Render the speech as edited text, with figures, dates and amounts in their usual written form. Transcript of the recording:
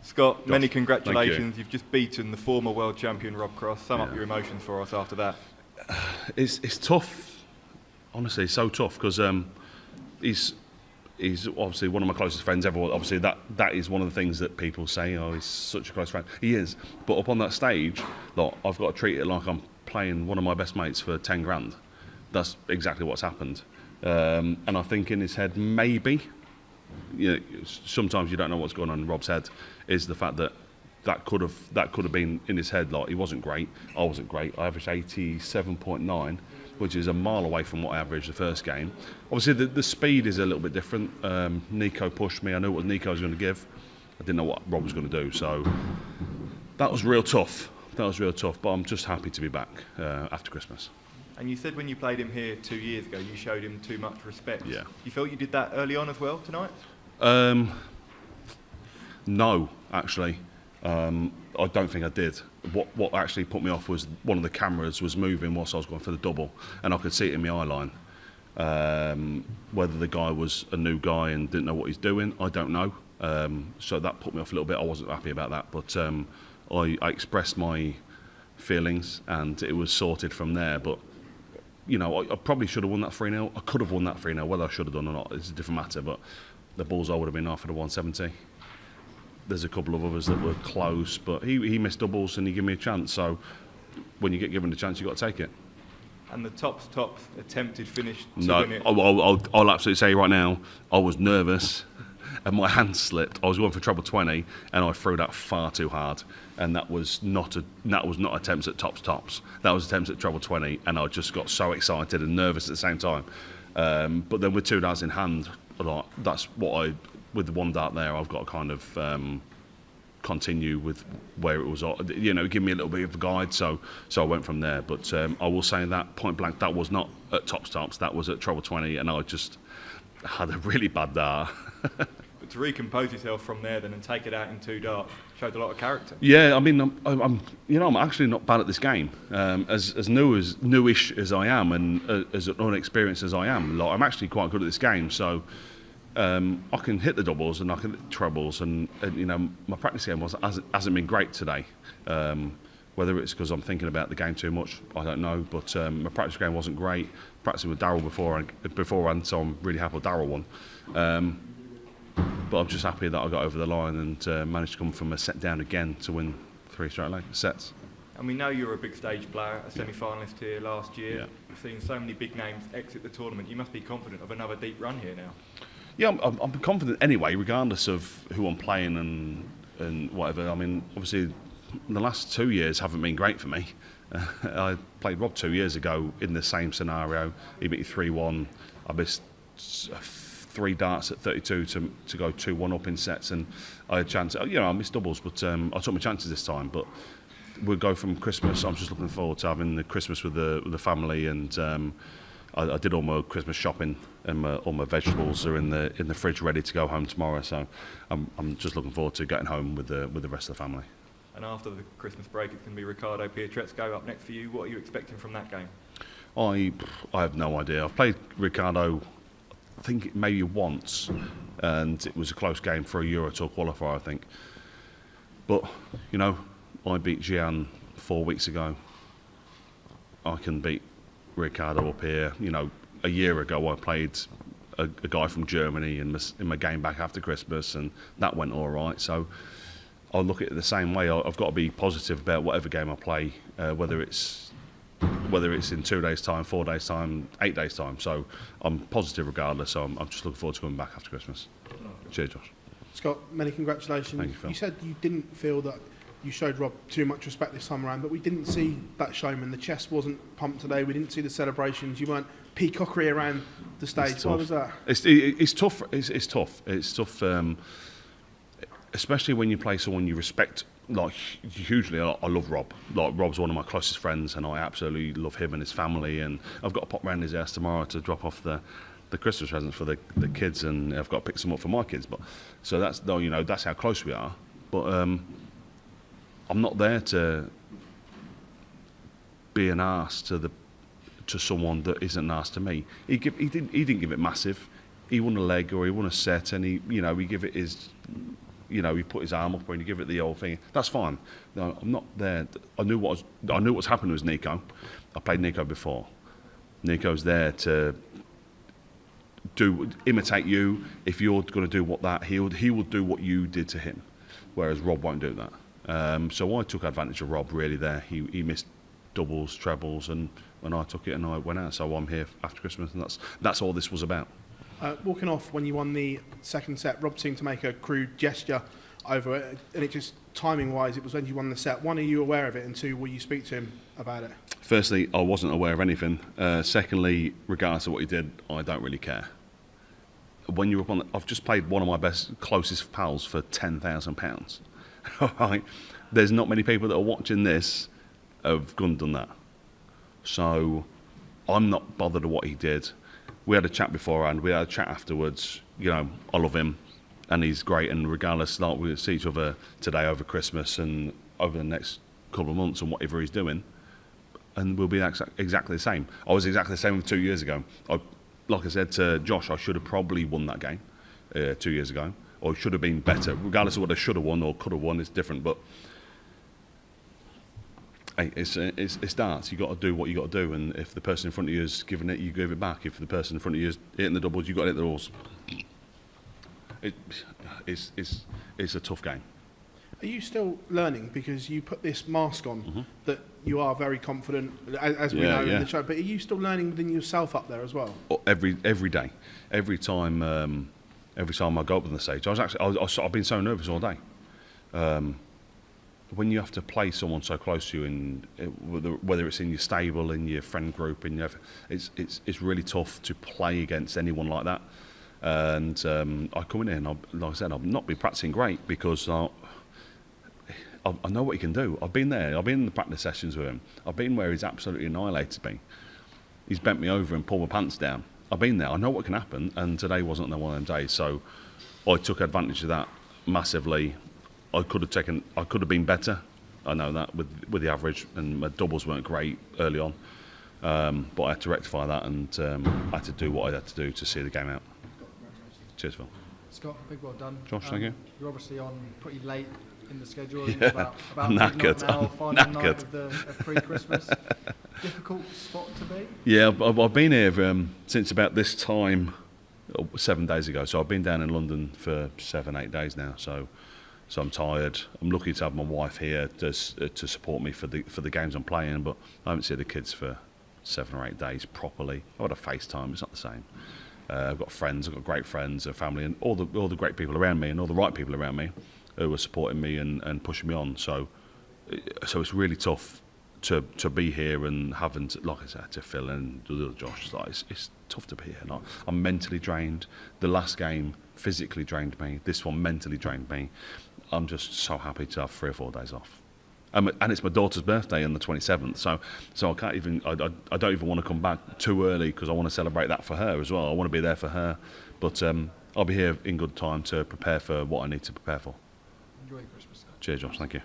Scott, many Josh, congratulations. You've just beaten the former world champion Rob Cross. Sum up your emotions for us after that. It's tough, honestly, so tough, because he's obviously one of my closest friends. Everyone, obviously, that is one of the things that people say. Oh, he's such a close friend. He is, but up on that stage, look, I've got to treat it like I'm playing one of my best mates for 10 grand. That's exactly what's happened. And I think in his head, maybe, sometimes you don't know what's going on in Rob's head, is the fact that could have been in his head. Like, he wasn't great, I wasn't great. I averaged 87.9, which is a mile away from what I averaged the first game. Obviously, the speed is a little bit different. Nico pushed me. I knew what Nico was going to give. I didn't know what Rob was going to do. So that was real tough. But I'm just happy to be back after Christmas. And you said when you played him here 2 years ago, you showed him too much respect. Yeah. You felt you did that early on as well tonight? No, actually. I don't think I did. What actually put me off was one of the cameras was moving whilst I was going for the double, and I could see it in my eye line. Whether the guy was a new guy and didn't know what he's doing, I don't know. So that put me off a little bit. I wasn't happy about that, but I expressed my feelings, and it was sorted from there. But I probably should have won that 3-0. I could have won that 3-0. Whether I should have done or not, it's a different matter. But the bullseye would have been off at a 170. There's a couple of others that were close, but he missed doubles and he gave me a chance. So when you get given a chance, you've got to take it. And the top attempted finish to No, win it. I'll absolutely say right now, I was nervous and my hand slipped. I was going for treble 20 and I threw that far too hard. And that was not attempts at tops. That was attempts at treble 20, and I just got so excited and nervous at the same time. But then with 2 darts in hand, that's what with the 1 dart there, I've got to kind of continue with where it was. Give me a little bit of a guide. So I went from there. But I will say that point blank, that was not at tops. That was at treble 20, and I just had a really bad dart. But to recompose yourself from there then and take it out in 2 darts showed a lot of character. Yeah, I mean, I'm actually not bad at this game. As newish as I am, and as unexperienced as I am, I'm actually quite good at this game. So I can hit the doubles and I can hit the trebles, and my practice game hasn't been great today. Whether it's because I'm thinking about the game too much, I don't know. But my practice game wasn't great. Practicing with Darryl beforehand, so I'm really happy with Darryl won. But I'm just happy that I got over the line and managed to come from a set down again to win 3 straight sets. And we know you're a big stage player, a semi-finalist here last year. Yeah. You've seen so many big names exit the tournament. You must be confident of another deep run here now. Yeah, I'm confident anyway, regardless of who I'm playing and whatever. I mean, obviously, the last 2 years haven't been great for me. I played Rob 2 years ago in the same scenario. He beat me 3-1. I missed 3 darts at 32 to go 2-1 up in sets, and I had a chance. I missed doubles, but I took my chances this time. But we'll go from Christmas. I'm just looking forward to having the Christmas with the family, and I did all my Christmas shopping, and all my vegetables are in the fridge ready to go home tomorrow. So I'm just looking forward to getting home with the rest of the family. And after the Christmas break, it's going to be Ricardo Pietreczko up next for you. What are you expecting from that game? I have no idea. I've played Ricardo, I think maybe once, and it was a close game for a Euro Tour qualifier, I think. But I beat Gian 4 weeks ago. I can beat Ricardo up here. A year ago I played a guy from Germany in my game back after Christmas, and that went all right. So I'll look at it the same way. I've got to be positive about whatever game I play, whether it's in 2 days' time, 4 days' time, 8 days' time. So I'm positive regardless. So I'm just looking forward to coming back after Christmas. Cheers, Josh. Scott, many congratulations. Thank you, Phil. You said you didn't feel that you showed Rob too much respect this time around, but we didn't see that showman. The chest wasn't pumped today. We didn't see the celebrations. You weren't peacockery around the stage. Why was that? It's tough. It's tough. It's tough, especially when you play someone you respect hugely. I love Rob. Rob's one of my closest friends, and I absolutely love him and his family. And I've got to pop round his house tomorrow to drop off the Christmas presents for the kids, and I've got to pick some up for my kids. But so that's how close we are. But I'm not there to be an arse to someone that isn't an arse to me. He didn't give it massive. He won a leg or he won a set, and he gave it his you know, he put his arm up and you give it the old thing. That's fine. No, I'm not there. I knew what's happened was Nico. I played Nico before. Nico's there to imitate you. If you're going to do he will do what you did to him, whereas Rob won't do that. So I took advantage of Rob really there. He missed doubles, trebles, and I took it and I went out. So I'm here after Christmas, and that's all this was about. Walking off when you won the second set, Rob seemed to make a crude gesture over it, and it just, timing-wise, it was when you won the set. One, are you aware of it? And two, will you speak to him about it? Firstly, I wasn't aware of anything. Secondly, regardless of what he did, I don't really care. When you're up on, I've just played one of my closest pals for £10,000. Right? There's not many people that are watching this have gone and done that. So I'm not bothered of what he did. We had a chat beforehand. We had a chat afterwards. You know, I love him, and he's great. And regardless, like, we'll see each other today over Christmas and over the next couple of months and whatever he's doing, and we'll be exactly the same. I was exactly the same 2 years ago. Like I said to Josh, I should have probably won that game 2 years ago, or should have been better. Regardless of what I should have won or could have won, it's different. But hey, it's darts. You got to do what you got to do, and if the person in front of you is giving it, you give it back. If the person in front of you is hitting the doubles, you got to hit the balls. It's a tough game. Are you still learning, because you put this mask on that you are very confident, as we know in the show, but are you still learning within yourself up there as well? Every day, every time I go up on the stage, I've been so nervous all day. When you have to play someone so close to you, and whether it's in your stable, in your friend group, it's really tough to play against anyone like that. And I come in here, and like I said, I've not been practicing great, because I know what he can do. I've been there. I've been in the practice sessions with him. I've been where he's absolutely annihilated me. He's bent me over and pulled my pants down. I've been there. I know what can happen, and today wasn't one of them days. So I took advantage of that massively. I could have been better. I know that with the average, and my doubles weren't great early on. But I had to rectify that, and I had to do what I had to do to see the game out. Cheers, Phil. Scott, big well done. Josh, thank you. You're obviously on pretty late in the schedule. Yeah, about I'm knackered. Now, final knackered. night of pre-Christmas. Difficult spot to be? Yeah, I've been here since about this time 7 days ago. So I've been down in London for 7-8 days now. So I'm tired. I'm lucky to have my wife here to support me for the games I'm playing, but I haven't seen the kids for 7 or 8 days properly. I've had a FaceTime. It's not the same. I've got friends. I've got great friends and family, and all the great people around me, and all the right people around me who are supporting me and pushing me on. So it's really tough to be here and having to, like I said, to Phil and Josh. It's tough to be here. I'm mentally drained. The last game physically drained me. This one mentally drained me. I'm just so happy to have 3 or 4 days off. And it's my daughter's birthday on the 27th, so I can't even. I don't even want to come back too early, because I want to celebrate that for her as well. I want to be there for her, but I'll be here in good time to prepare for what I need to prepare for. Enjoy Christmas. Cheers, Josh. Thank you.